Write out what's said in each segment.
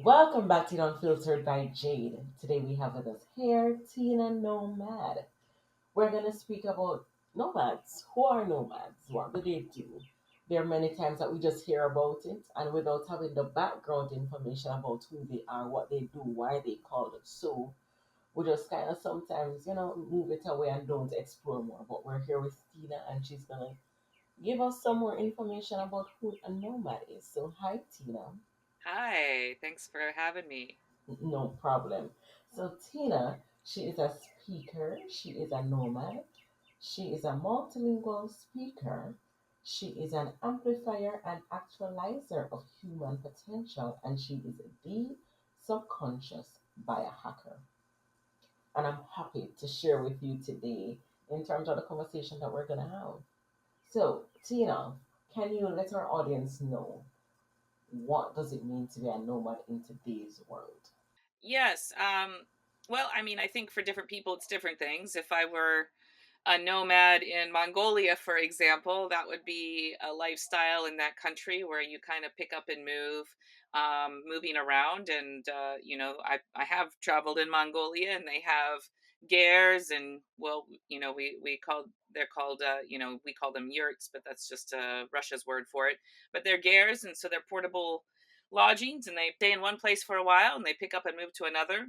Welcome back to Unfiltered by Jade. Today we have with us here Tina-nomad. We're going to speak about nomads. Who are nomads? What do they do? There are many times that we just hear about it and without having the background information about who they are, what they do, why they call it so, we just kind of sometimes, move it away and don't explore more. But we're here with Tina and she's going to give us some more information about who a nomad is. So, hi, Tina. Hi, thanks for having me. No problem. So Tina, she is a speaker, she is a nomad, she is a multilingual speaker, she is an amplifier and actualizer of human potential, and she is the subconscious biohacker. And I'm happy to share with you today in terms of the conversation that we're gonna have. So, Tina, can you let our audience know what does it mean to be a nomad in today's world? Yes, well, I mean, I think for different people, it's different things. If I were a nomad in Mongolia, for example, that would be a lifestyle in that country where you kind of pick up and move, moving around. And, I have traveled in Mongolia and they have gers and, well, they're called, we call them yurts, but that's just Russia's word for it. But they're gers. And so they're portable lodgings and they stay in one place for a while and they pick up and move to another.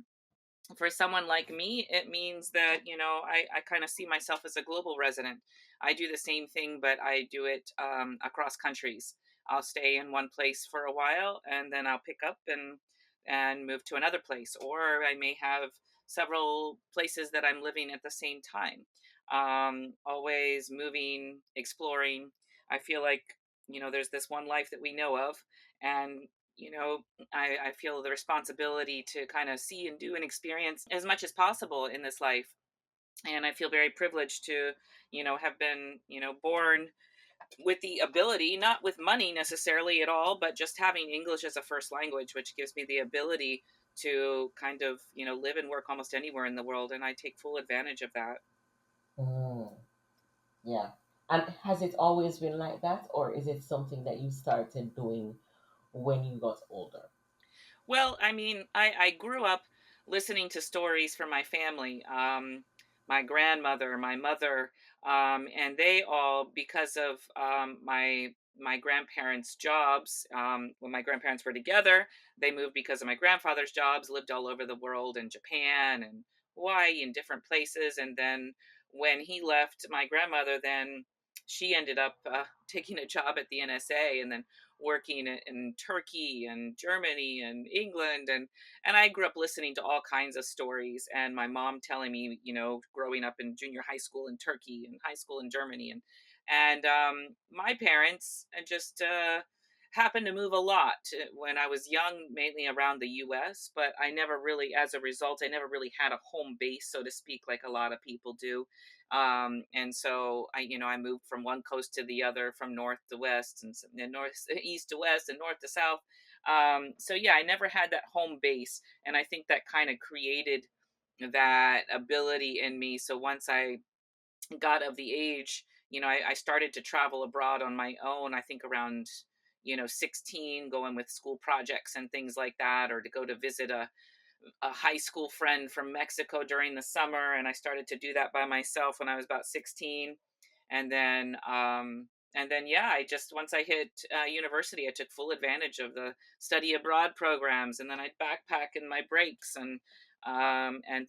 For someone like me, it means that, I kind of see myself as a global resident. I do the same thing, but I do it across countries. I'll stay in one place for a while and then I'll pick up and move to another place. Or I may have several places that I'm living at the same time. Always moving, exploring. I feel like, there's this one life that we know of. And I feel the responsibility to kind of see and do and experience as much as possible in this life. And I feel very privileged to, have been, born with the ability, not with money necessarily at all, but just having English as a first language, which gives me the ability to kind of, live and work almost anywhere in the world. And I take full advantage of that. Mm. Yeah. And has it always been like that, or is it something that you started doing when you got older? Well, I mean, I grew up listening to stories from my family, my grandmother, my mother, and they all, because of my grandparents' jobs. When my grandparents were together, they moved because of my grandfather's jobs, lived all over the world in Japan and Hawaii and different places. And then when he left my grandmother, then she ended up taking a job at the NSA and then working in Turkey and Germany and England. And I grew up listening to all kinds of stories, and my mom telling me, growing up in junior high school in Turkey and high school in Germany. And my parents just happened to move a lot when I was young, mainly around the US, but I never really, as a result, I never really had a home base, so to speak, like a lot of people do. And so I moved from one coast to the other, from north to west, and north, east to west, and north to south. So yeah, I never had that home base, and I think that kind of created that ability in me. So once I got of the age, I started to travel abroad on my own. I think around 16, going with school projects and things like that, or to go to visit a high school friend from Mexico during the summer, and I started to do that by myself when I was about 16. And then yeah, I just, once I hit university, I took full advantage of the study abroad programs, and then I'd backpack in my breaks and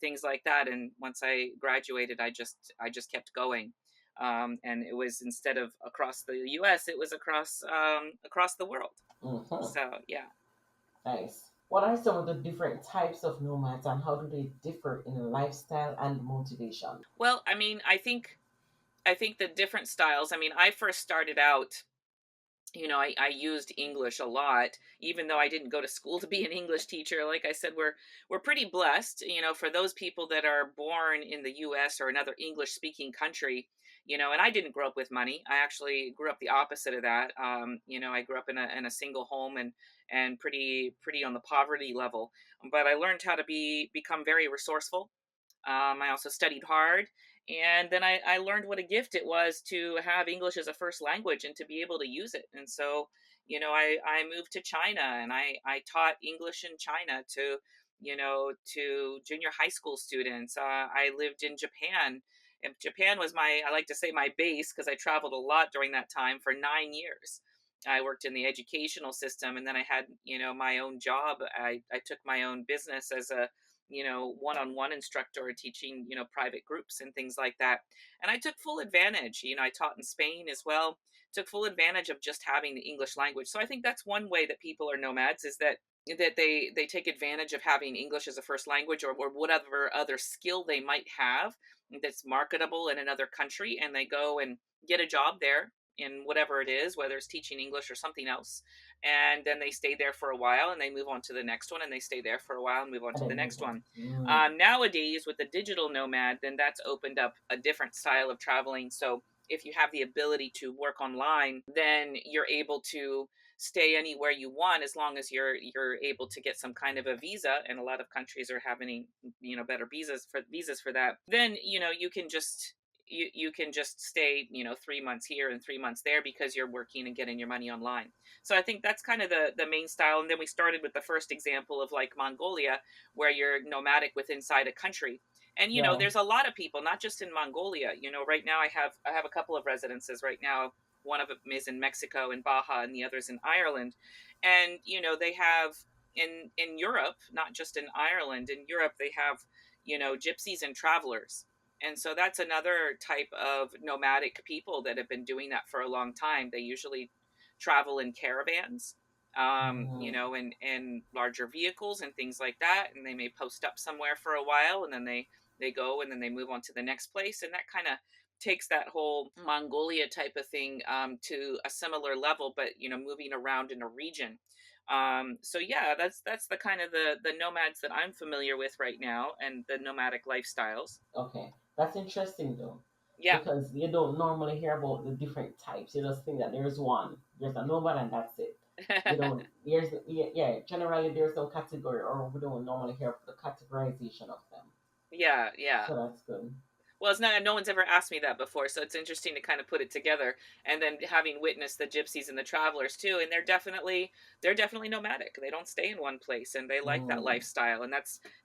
things like that. And once I graduated, I just kept going. And it was, instead of across the US, it was across the world. Hmm. So yeah. Nice. What are some of the different types of nomads and how do they differ in lifestyle and motivation? Well, I mean, I think the different styles. I mean, I first started out, I used English a lot, even though I didn't go to school to be an English teacher. Like I said, we're pretty blessed, for those people that are born in the US or another English speaking country. And I didn't grow up with money. I actually grew up the opposite of that. I grew up in a single home, and pretty on the poverty level. But I learned how to become very resourceful. I also studied hard. And then I learned what a gift it was to have English as a first language and to be able to use it. And so, I moved to China, and I taught English in China to, to junior high school students. I lived in Japan. And Japan was I like to say, my base, because I traveled a lot during that time for 9 years. I worked in the educational system, and then I had, my own job. I took my own business as a, one-on-one instructor teaching, private groups and things like that. And I took full advantage. I taught in Spain as well, took full advantage of just having the English language. So I think that's one way that people are nomads, is that they take advantage of having English as a first language, or whatever other skill they might have that's marketable in another country, and they go and get a job there in whatever it is, whether it's teaching English or something else. And then they stay there for a while, and they move on to the next one, and they stay there for a while and move on And to the then move next on. one. Mm, Nowadays, with the digital nomad, then that's opened up a different style of traveling. So if you have the ability to work online, then you're able to stay anywhere you want, as long as you're able to get some kind of a visa. And a lot of countries are having, better visas for that. Then, you can just stay, 3 months here and 3 months there, because you're working and getting your money online. So I think that's kind of the main style. And then we started with the first example of, like, Mongolia, where you're nomadic with inside a country. And yeah. there's a lot of people, not just in Mongolia. Right now I have a couple of residences right now. One of them is in Mexico, in Baja, and the other's in Ireland. And they have, in Europe, not just in Ireland, in Europe they have, gypsies and travelers. And so that's another type of nomadic people that have been doing that for a long time. They usually travel in caravans, Mm, in larger vehicles and things like that. And they may post up somewhere for a while, and then they go, and then they move on to the next place. And that kind of takes that whole Mongolia type of thing, to a similar level, but moving around in a region. So yeah, that's the kind of the nomads that I'm familiar with right now, and the nomadic lifestyles. okay. That's interesting though. Yeah. Because you don't normally hear about the different types. You just think that there's one. There's a nomad and that's it. You don't there's yeah, yeah, generally there's no category, or we don't normally hear the categorization of them. Yeah, yeah. So that's good. Well, it's not, no one's ever asked me that before, so it's interesting to kind of put it together. And then having witnessed the gypsies and the travelers too, and they're definitely nomadic. They don't stay in one place, and they like that Mm, lifestyle, and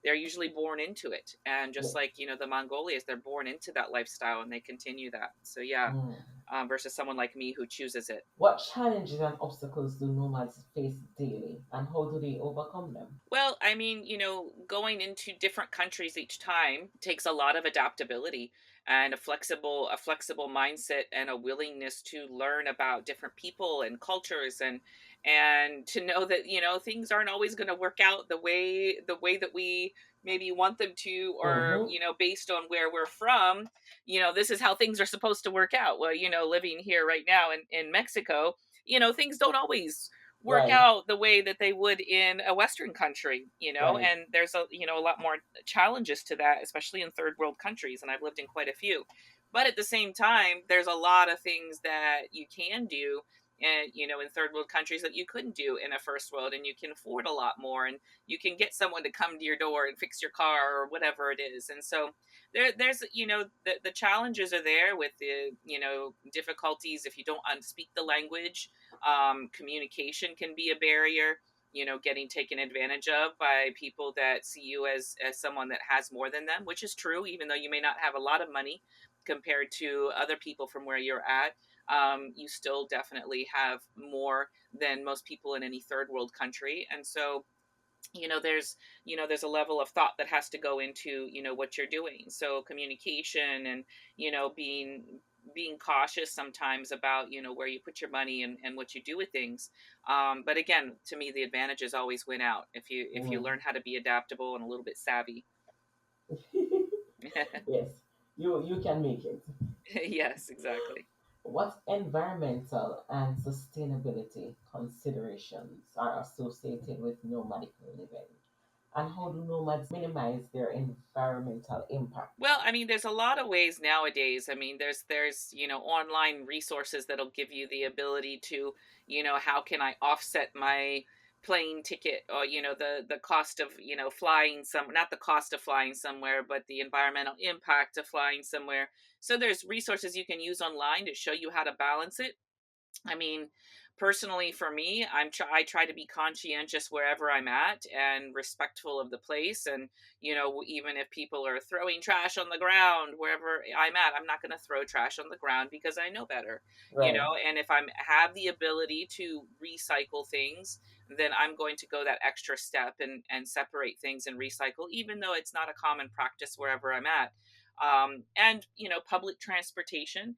they're usually born into it. And yeah. just like, the Mongolians, they're born into that lifestyle, and they continue that. So yeah, Mm. versus someone like me who chooses it. What challenges and obstacles do nomads face daily, and how do they overcome them? Well, I mean, going into different countries each time takes a lot of adaptability, and a flexible mindset, and a willingness to learn about different people and cultures, and to know that, things aren't always going to work out the way that we maybe want them to, or Mm-hmm. based on where we're from, this is how things are supposed to work out. Well, living here right now in Mexico, things don't always work Right, out the way that they would in a Western country, right. and there's a lot more challenges to that, especially in third world countries, and I've lived in quite a few. But at the same time, there's a lot of things that you can do, and in third world countries, that you couldn't do in a first world, and you can afford a lot more, and you can get someone to come to your door and fix your car or whatever it is. And so there's, the challenges are there with the, difficulties if you don't speak the language. Communication can be a barrier, getting taken advantage of by people that see you as someone that has more than them, which is true, even though you may not have a lot of money compared to other people from where you're at. You still definitely have more than most people in any third world country. And so, there's a level of thought that has to go into, what you're doing. So communication, and being cautious sometimes about, where you put your money, and what you do with things. But again, to me, the advantages always win out if you Mm. learn how to be adaptable and a little bit savvy. Yes, you can make it. Yes, exactly. What environmental and sustainability considerations are associated with nomadic living? And how do nomads minimize their environmental impact? Well, I mean, there's a lot of ways nowadays. I mean, there's online resources that'll give you the ability to, how can I offset my plane ticket, or the cost of, flying some, not the cost of flying somewhere, but the environmental impact of flying somewhere. So there's resources you can use online to show you how to balance it. I mean, Personally, for me, I try to be conscientious wherever I'm at and respectful of the place. And even if people are throwing trash on the ground wherever I'm at, I'm not going to throw trash on the ground because I know better. Right. And if I have the ability to recycle things, then I'm going to go that extra step and separate things and recycle, even though it's not a common practice wherever I'm at. And public transportation,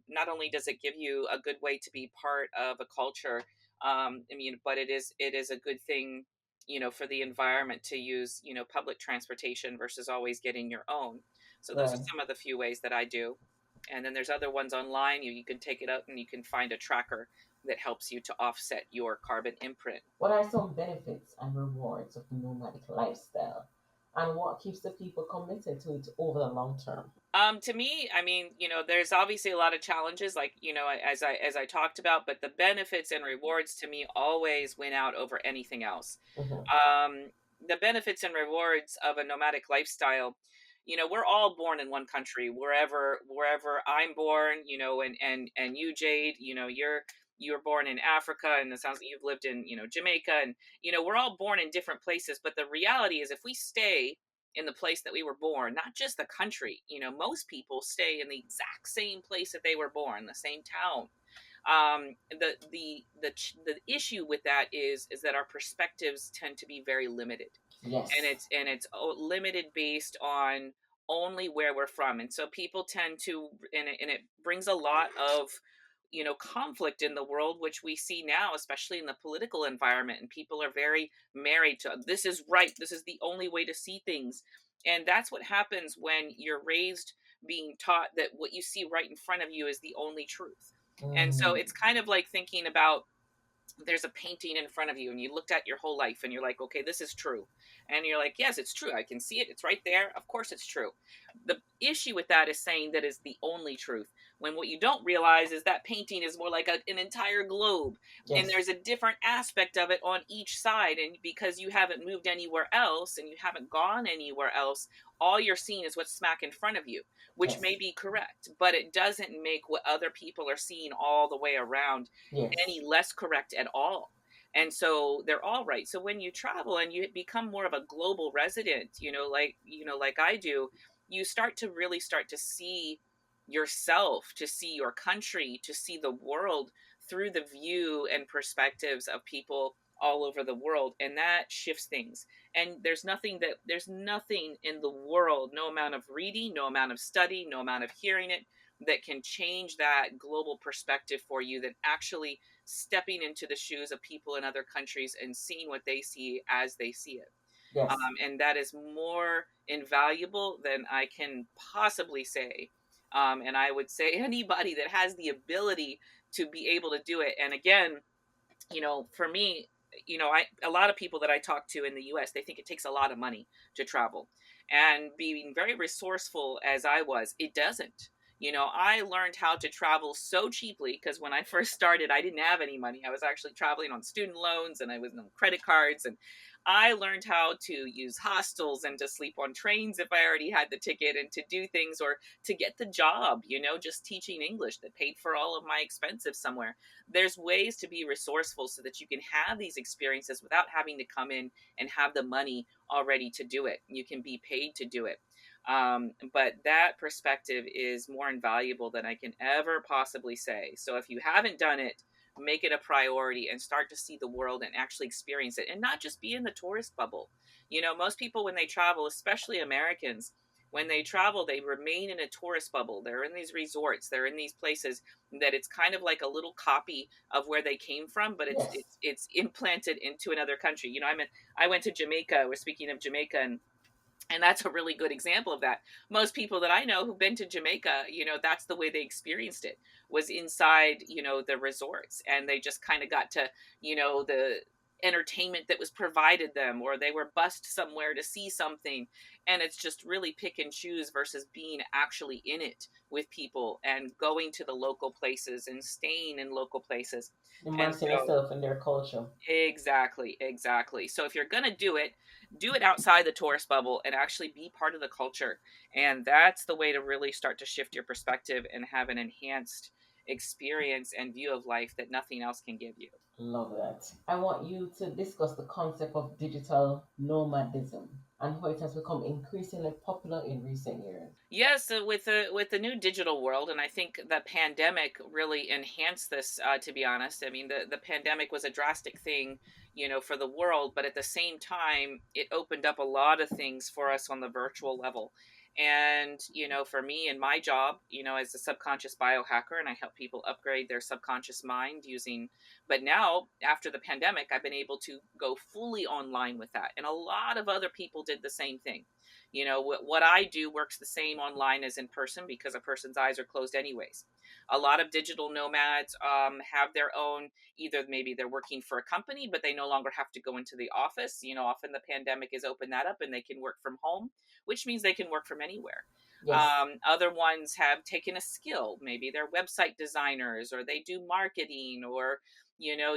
not only does it give you a good way to be part of a culture, but it is a good thing, for the environment to use, public transportation versus always getting your own. So those are Right. some of the few ways that I do. And then there's other ones online. You can take it up and you can find a tracker that helps you to offset your carbon imprint. What are some benefits and rewards of the nomadic lifestyle? And what keeps the people committed to it over the long term? To me, I mean, there's obviously a lot of challenges, like as I talked about, but the benefits and rewards to me always win out over anything else. Hmm. The benefits and rewards of a nomadic lifestyle, we're all born in one country, wherever I'm born, and you, Jade, you're born in Africa, and it sounds like you've lived in, Jamaica, and we're all born in different places. But the reality is, if we stay in the place that we were born, not just the country, most people stay in the exact same place that they were born, the same town. The issue with that is that our perspectives tend to be very limited, and Yes. limited based on only where we're from. And so people tend to, and it brings a lot of conflict in the world, which we see now, especially in the political environment. And people are very married to, this is right, this is the only way to see things. And that's what happens when you're raised being taught that what you see right in front of you is the only truth. And so Mm, it's kind of like thinking about, there's a painting in front of you and you looked at your whole life and you're like, okay, this is true. And you're like, yes, it's true, I can see it, it's right there, of course it's true. The issue with that is saying that is the only truth, when what you don't realize is that painting is more like an entire globe, and yes. there's a different aspect of it on each side. And because you haven't moved anywhere else and you haven't gone anywhere else, all you're seeing is what's smack in front of you, which Yes. may be correct, but it doesn't make what other people are seeing all the way around Yes. any less correct at all. And so they're all right. So when you travel and you become more of a global resident, like I do, you start to see yourself, to see your country, to see the world through the view and perspectives of people all over the world, and that shifts things. And there's nothing in the world, no amount of reading, no amount of study, no amount of hearing it, that can change that global perspective for you, than actually stepping into the shoes of people in other countries and seeing what they see as they see it. Yes. And that is more invaluable than I can possibly say. And I would say anybody that has the ability to be able to do it. And again, for me, a lot of people that I talk to in the US, they think it takes a lot of money to travel. And being very resourceful as I was, it doesn't. I learned how to travel so cheaply because when I first started, I didn't have any money. I was actually traveling on student loans and I was on credit cards. And I learned how to use hostels and to sleep on trains if I already had the ticket, and to do things, or to get the job, just teaching English that paid for all of my expenses somewhere. There's ways to be resourceful so that you can have these experiences without having to come in and have the money already to do it. You can be paid to do it. But that perspective is more invaluable than I can ever possibly say. So if you haven't done it, make it a priority and start to see the world and actually experience it, and not just be in the tourist bubble. Most people, when they travel, especially Americans, when they travel, they remain in a tourist bubble. They're in these resorts, they're in these places that it's kind of like a little copy of where they came from, but it's Yes. it's it's implanted into another country. I went to Jamaica. We're speaking of Jamaica, and that's a really good example of that. Most people that I know who've been to Jamaica, that's the way they experienced it, was inside, the resorts, and they just kind of got to, the entertainment that was provided them, or they were bussed somewhere to see something. And it's just really pick and choose versus being actually in it with people and going to the local places and staying in local places. And Immersing so yourself in their culture. exactly, exactly. So if you're going to do it outside the tourist bubble and actually be part of the culture. And that's the way to really start to shift your perspective and have an enhanced experience and view of life that nothing else can give you. Love that. I want you to discuss the concept of digital nomadism and how it has become increasingly popular in recent years. Yes, with the new digital world, and I think the pandemic really enhanced this. To be honest, I mean the pandemic was a drastic thing, for the world, but at the same time, it opened up a lot of things for us on the virtual level. And for me and my job, as a subconscious biohacker, and I help people upgrade their subconscious mind using. But now, after the pandemic, I've been able to go fully online with that, and a lot of other people did the same thing. What I do works the same online as in person because a person's eyes are closed anyways. A lot of digital nomads have their own, either maybe they're working for a company but they no longer have to go into the office. Often the pandemic has opened that up and they can work from home, which means they can work from anywhere. Yes. Other ones have taken a skill, maybe they're website designers or they do marketing or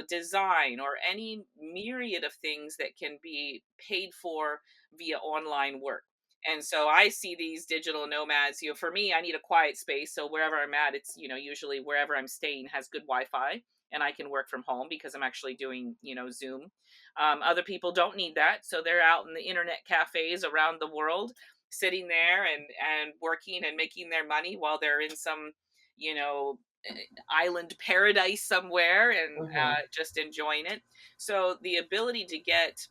design or any myriad of things that can be paid for via online work. And so I see these digital nomads. For me, I need a quiet space. So wherever I'm at, it's, usually wherever I'm staying has good Wi Fi and I can work from home because I'm actually doing, Zoom. Other people don't need that. So they're out in the internet cafes around the world, sitting there and working and making their money while they're in some, you know, island paradise somewhere and Mm-hmm. just enjoying it. So the ability to get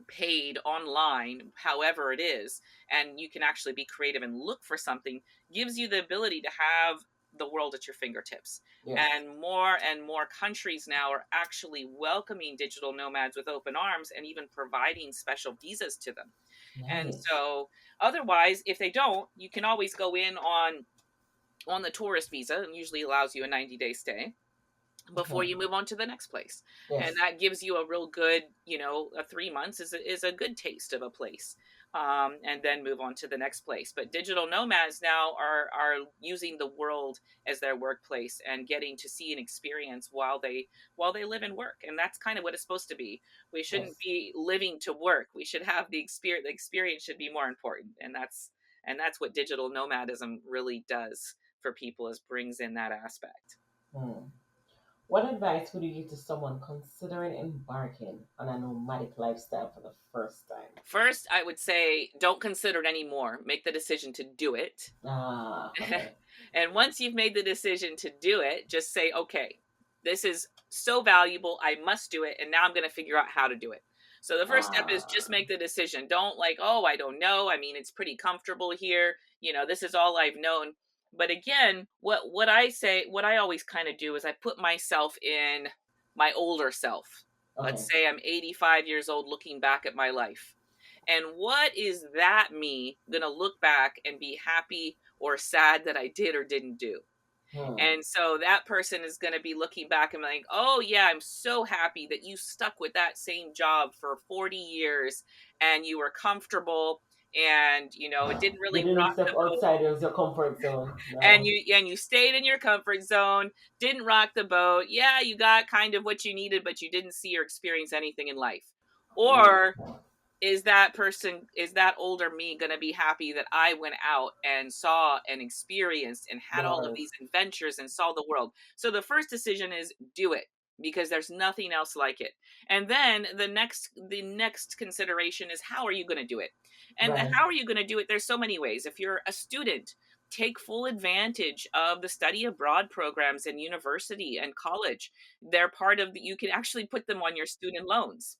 paid online, however it is, and you can actually be creative and look for something, gives you the ability to have the world at your fingertips. Yes. And more countries now are actually welcoming digital nomads with open arms and even providing special visas to them. And Nice. so otherwise, if they don't, you can always go in on the tourist visa, and usually allows you a 90-day stay before Okay. you move on to the next place. And Yes. that gives you a real good, a 3 months is a good taste of a place. And then move on to the next place. But digital nomads now are using the world as their workplace and getting to see and experience while they live and work. And that's kind of what it's supposed to be. We shouldn't Yes. be living to work. We should have the experience. The experience should be more important. And that's what digital nomadism really does for people, is brings in that aspect. Hmm. What advice would you give to someone considering embarking on a nomadic lifestyle for the first time? First, I would say don't consider it anymore. Make the decision to do it. Ah, okay. And once you've made the decision to do it, just say, okay, this is so valuable. I must do it. And now I'm going to figure out how to do it. So the first step is just Ah, make the decision. Don't like, oh, I don't know. I mean, it's pretty comfortable here. This is all I've known. But again, what I say, what I always kind of do is I put myself in my older self. Let's okay. say I'm 85 years old looking back at my life. And what is that me going to look back and be happy or sad that I did or didn't do? Hmm. And so that person is going to be looking back and like, oh, yeah, I'm so happy that you stuck with that same job for 40 years and you were comfortable and, it didn't You really didn't rock step the boat. outside of your comfort zone. And No. you stayed in your comfort zone, didn't rock the boat. Yeah, you got kind of what you needed, but you didn't see or experience anything in life. Ooh, Or is that older me going to be happy that I went out and saw and experienced and the had all of world. these adventures and saw the world? So the first decision is do it, because there's nothing else like it. And then the next consideration is, how are you going to do it? And Right. how are you going to do it? There's so many ways. If you're a student, take full advantage of the study abroad programs in university and college. They're part of you can actually put them on your student loans.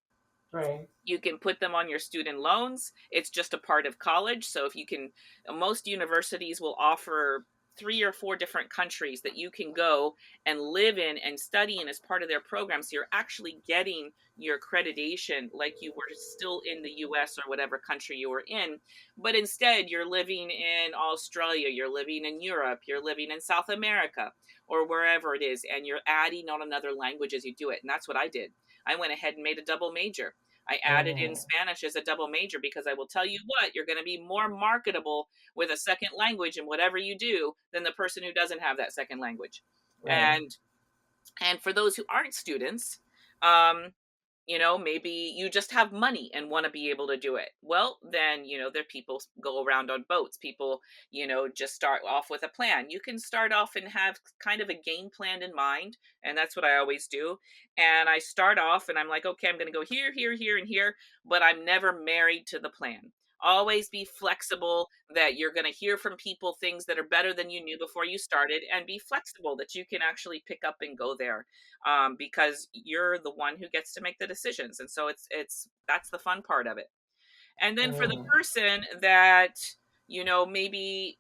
Right. You can put them on your student loans. It's just a part of college. So if you can, most universities will offer 3 or 4 different countries that you can go and live in and study in as part of their program. So you're actually getting your accreditation like you were still in the US or whatever country you were in. But instead, you're living in Australia, you're living in Europe, you're living in South America, or wherever it is, and you're adding on another language as you do it. And that's what I did. I went ahead and made a double major. I added in Oh, Spanish as a double major because I will tell you what, you're going to be more marketable with a second language in whatever you do than the person who doesn't have that second language. right. And for those who aren't students, um, Maybe you just have money and want to be able to do it. Well, then, there people go around on boats. People, just start off with a plan. You can start off and have kind of a game plan in mind. And that's what I always do. And I start off and I'm like, okay, I'm going to go here, here, here, and here, but I'm never married to the plan. Always be flexible that you're going to hear from people things that are better than you knew before you started, and be flexible that you can actually pick up and go there, because you're the one who gets to make the decisions. And so it's that's the fun part of it. And then for the Mm. person that maybe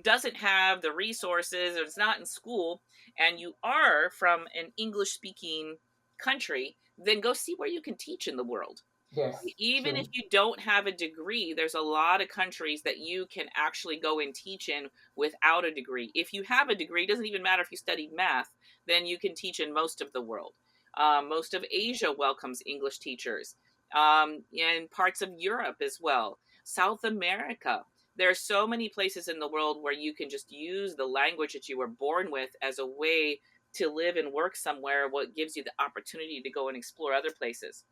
doesn't have the resources or is not in school, and you are from an English speaking country, then go see where you can teach in the world. Yes, Even if true. you don't have a degree, there's a lot of countries that you can actually go and teach in without a degree. If you have a degree, it doesn't even matter if you studied math, then you can teach in most of the world. Most of Asia welcomes English teachers, in parts of Europe as well, South America. There are so many places in the world where you can just use the language that you were born with as a way to live and work somewhere, what gives you the opportunity to go and explore other places.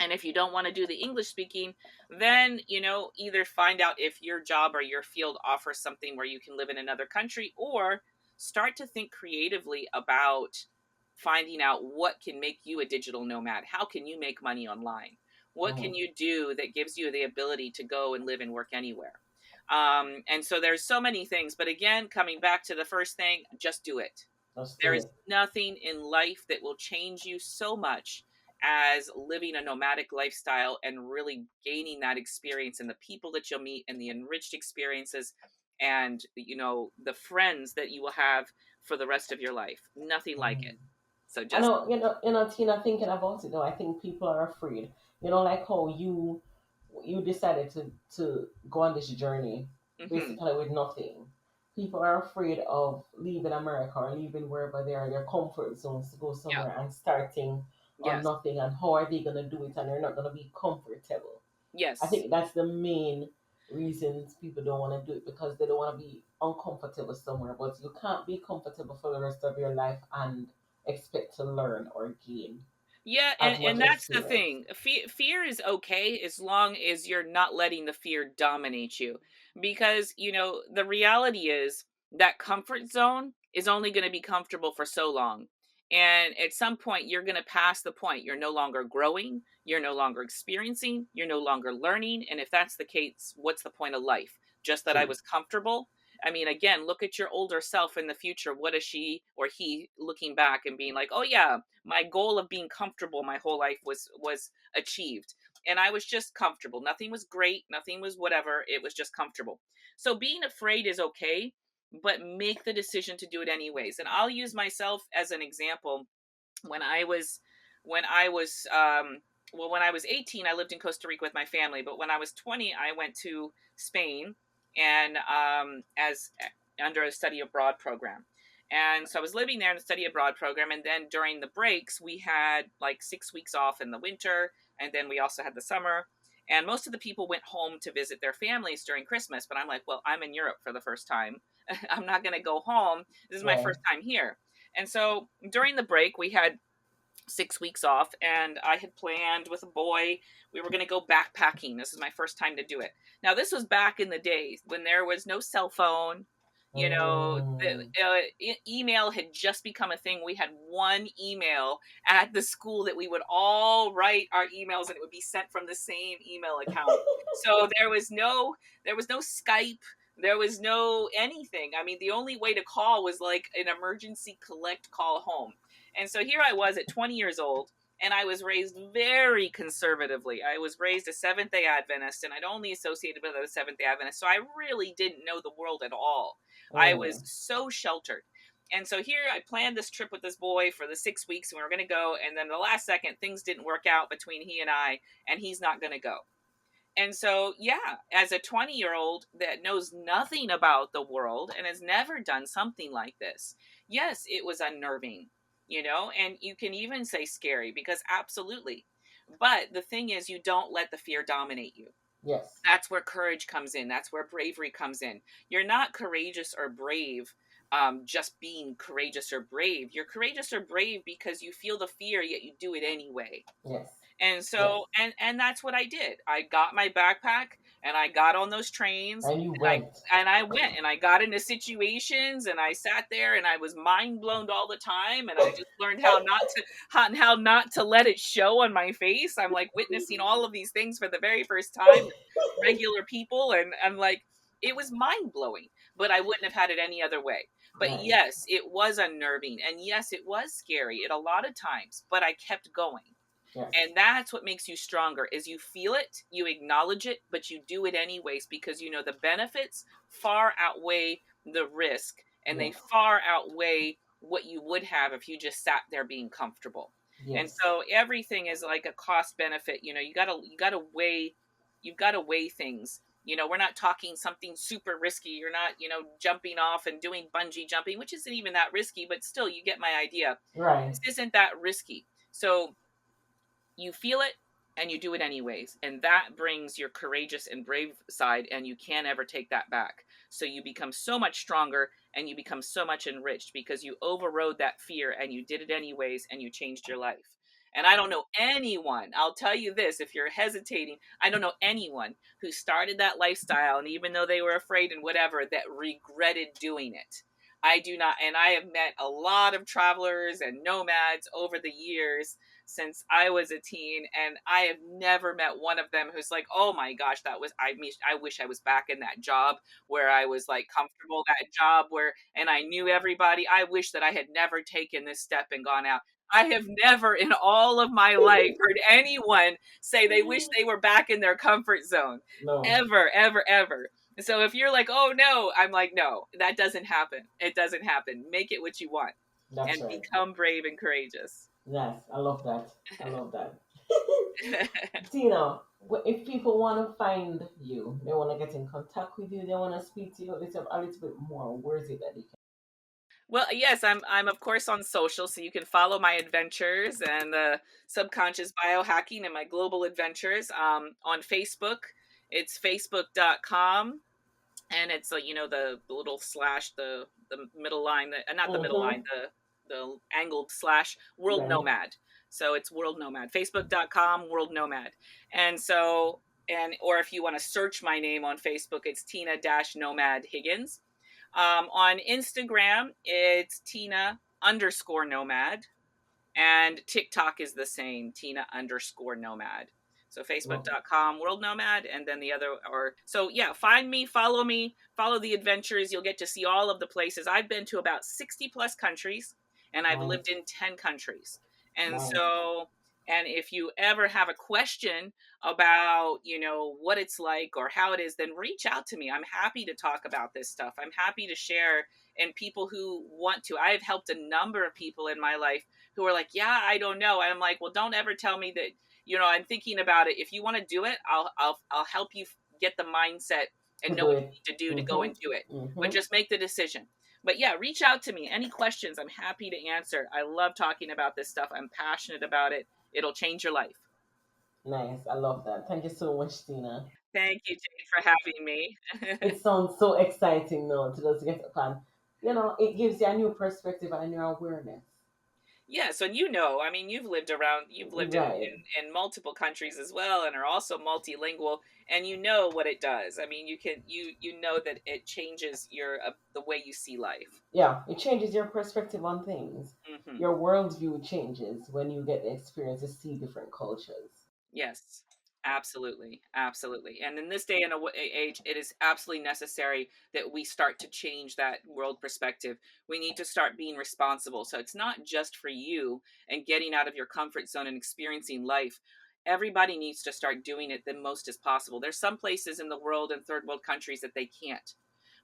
And if you don't want to do the English speaking, then, either find out if your job or your field offers something where you can live in another country, or start to think creatively about finding out what can make you a digital nomad. How can you make money online? What can Mm. you do that gives you the ability to go and live and work anywhere? And so there's so many things. But again, coming back to the first thing, just do it. Let's There do is it. nothing in life that will change you so much as living a nomadic lifestyle and really gaining that experience, and the people that you'll meet and the enriched experiences, and the friends that you will have for the rest of your life. Nothing like Mm. it. So I just know, Tina, thinking about it though, I think people are afraid. Like how you decided to go on this journey hmm basically with nothing. People are afraid of leaving America or leaving wherever they are, their comfort zones, to go yeah, somewhere and starting on yes, nothing. And how are they gonna do it? And they're not gonna be comfortable. I yes. think that's the main reasons people don't want to do it, because they don't want to be uncomfortable somewhere. But you can't be comfortable for the rest of your life and expect to learn or gain Yeah, as and much that's the experience. thing. Fear is okay as long as you're not letting the fear dominate you. Because, the reality is that comfort zone is only going to be comfortable for so long. And at some point, you're going to pass the point. You're no longer growing, you're no longer experiencing, you're no longer learning. And if that's the case, what's the point of life? Just that I True. was comfortable? I mean, again, look at your older self in the future. What is she or he looking back and being like, oh, yeah, my goal of being comfortable my whole life was achieved, and I was just comfortable. Nothing was great, nothing was whatever, it was just comfortable. So being afraid is okay, but make the decision to do it anyways. And I'll use myself as an example. When i was when i was um well when i was 18, I lived in Costa Rica with my family, but when I was 20, I went to Spain, and as under a study abroad program. And so I was living there in the study abroad program. And then during the breaks, we had like 6 weeks off in the winter. And then we also had the summer. And most of the people went home to visit their families during Christmas. But I'm like, well, I'm in Europe for the first time. I'm not going to go home. This is my Right. first time here. And so during the break, we had 6 weeks off, and I had planned with a boy, we were going to go backpacking. This is my first time to do it. Now, this was back in the days when there was no cell phone. Mm. Email had just become a thing. We had one email at the school that we would all write our emails, and it would be sent from the same email account. So there was no Skype. There was no anything. I mean, the only way to call was like an emergency collect call home. And so here I was at 20 years old, and I was raised very conservatively. I was raised a Seventh day Adventist, and I'd only associated with a Seventh day Adventist. So I really didn't know the world at all. I was Mm. so sheltered. And so here I planned this trip with this boy for the 6 weeks, and we were going to go. And then the last second, things didn't work out between he and I, and he's not going to go. And so, yeah, as a 20-year-old that knows nothing about the world and has never done something like this, yes, it was unnerving, and you can even say scary, because absolutely. But the thing is, you don't let the fear dominate you. Yes. That's where courage comes in. That's where bravery comes in. You're not courageous or brave, just being courageous or brave. You're courageous or brave because you feel the fear, yet you do it anyway. Yes. And Yes. so, and that's what I did. I got my backpack and I got on those trains, And you and went. I went and I got into situations and I sat there and I was mind blown all the time, and I just learned how not to let it show on my face. I'm like witnessing all of these things for the very first time, regular people, and I'm like, it was mind blowing, but I wouldn't have had it any other way. But Right. yes, it was unnerving, and yes, it was scary at a lot of times, but I kept going. Yes. And that's what makes you stronger, is you feel it, you acknowledge it, but you do it anyways, because you know the benefits far outweigh the risk, and they Yes. far outweigh what you would have if you just sat there being comfortable. And Yes. so everything is like a cost benefit. You gotta weigh, you've got to weigh things. We're not talking something super risky. You're not, jumping off and doing bungee jumping, which isn't even that risky, but still you get my idea. Right. This isn't that risky. So you feel it and you do it anyways, and that brings your courageous and brave side, and you can't ever take that back. So you become so much stronger and you become so much enriched because you overrode that fear and you did it anyways, and you changed your life. And I don't know anyone, I'll tell you this, if you're hesitating, I don't know anyone who started that lifestyle, and even though they were afraid and whatever, that regretted doing it. I do not. And I have met a lot of travelers and nomads over the years since I was a teen, and I have never met one of them who's like, "Oh my gosh, that was I mean, I wish I was back in that job where I was like comfortable, that job where and I knew everybody. I wish that I had never taken this step and gone out." I have never in all of my life heard anyone say they wish they were back in their comfort zone. No. Ever, ever, ever. So if you're like, "Oh no," I'm like, "No, that doesn't happen. It doesn't happen. Make it what you want That's and right. become brave and courageous." Yes. I love that. I love that. Tina, if people want to find you, they want to get in contact with you, they want to speak to you a little bit more, where is it that they Well, yes, I'm of course on social, so you can follow my adventures and the subconscious biohacking and my global adventures. On Facebook, it's facebook.com, and it's the little slash, the middle line, not the can? middle line, the angled slash, world Right. nomad. So it's world nomad, facebook.com world nomad. And so, and or if you want to search my name on Facebook, it's tina-nomad higgins. On Instagram, it's Tina underscore nomad, and TikTok is the same, Tina underscore nomad. So Love facebook.com world nomad, and then the other, or so yeah, find me, follow the adventures. You'll get to see all of the places. I've been to about 60 plus countries, and I've nice. lived in 10 countries. And Nice. so, and if you ever have a question about, what it's like or how it is, then reach out to me. I'm happy to talk about this stuff. I'm happy to share, and people who want to. I have helped a number of people in my life who are like, "Yeah, I don't know." And I'm like, "Well, don't ever tell me that, I'm thinking about it. If you want to do it, I'll help you get the mindset and To know do what it. you need to do to go and do it. Mm-hmm. But Mm-hmm. just make the decision." But yeah, reach out to me. Any questions, I'm happy to answer. I love talking about this stuff. I'm passionate about it. It'll change your life. Nice. I love that. Thank you so much, Tina. Thank you, Jade, for having me. It sounds so exciting now to just get upon. It gives you a new perspective and a new awareness. Yes, and I mean, you've lived Right. in multiple countries as well, and are also multilingual, and you know what it does. I mean, you know that it changes the way you see life. Yeah, it changes your perspective on things. Hmm. Your worldview changes when you get the experience to see different cultures. Yes, absolutely, absolutely. And in this day and age, it is absolutely necessary that we start to change that world perspective. We need to start being responsible. So it's not just for you and getting out of your comfort zone and experiencing life. Everybody needs to start doing it the most as possible. There's some places in the world and third world countries that they can't.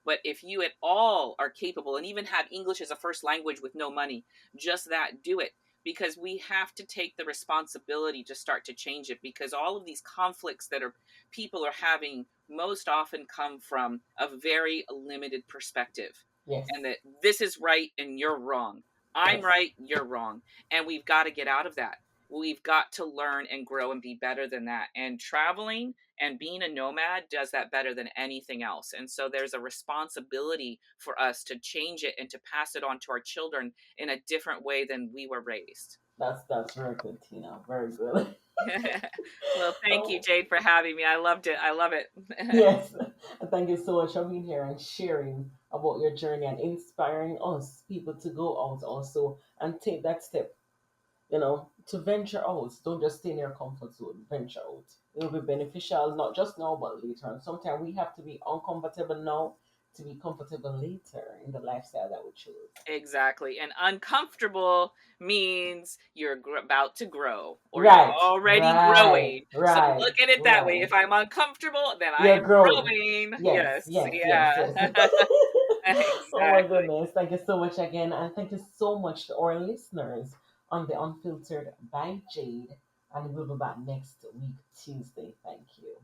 But if you at all are capable and even have English as a first language with no money, just that, do it, because we have to take the responsibility to start to change it, because all of these conflicts that are people are having most often come from a very limited perspective, Yes. and that this is right and you're wrong, I'm Yes. right, you're wrong, and we've got to get out of that. We've got to learn and grow and be better than that, and traveling and being a nomad does that better than anything else. And so there's a responsibility for us to change it and to pass it on to our children in a different way than we were raised. That's very good, Tina. Very good. Well, thank you, Oh, Jade, for having me. I loved it. I love it. yes. Thank you so much for being here and sharing about your journey and inspiring us people to go out also and take that step, to venture out. Don't just stay in your comfort zone. Venture out. It will be beneficial not just now but later. And sometimes we have to be uncomfortable now to be comfortable later in the lifestyle that we choose. Exactly. And uncomfortable means you're about to grow or you're Right, already right, growing. So right, look at it that way. right. If I'm uncomfortable, then I You're am growing. growing. Yes, Yes. yes, yes, Yeah. yes. Oh my Exactly. goodness. Thank you so much again. And thank you so much to our listeners on the Unfiltered by Jade. And we'll be back next week, Tuesday. Thank you.